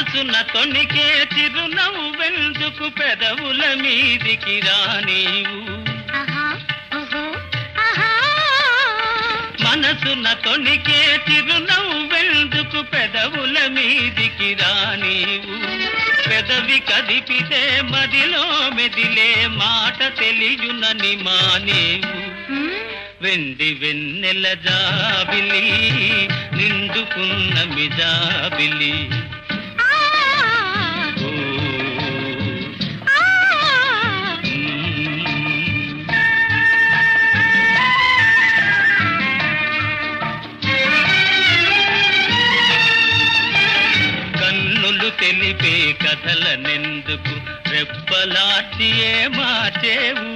మనసున తొణికే చిరునవ్వెందుకు పెదవుల మీదికి రానీవు మనసున తొణికే చిరునవ్వెందుకు పెదవుల మీదికి రానీవు పెదవి కదిపితే మదిలో మెదిలే మాట తెలియునని మానేవు వెండి వెన్నెల జాబిలి నిండుకున్న మిజాబిలి కన్నులు తెలిపే కథలనెందుకు రెప్పలార్చియే మార్చేవు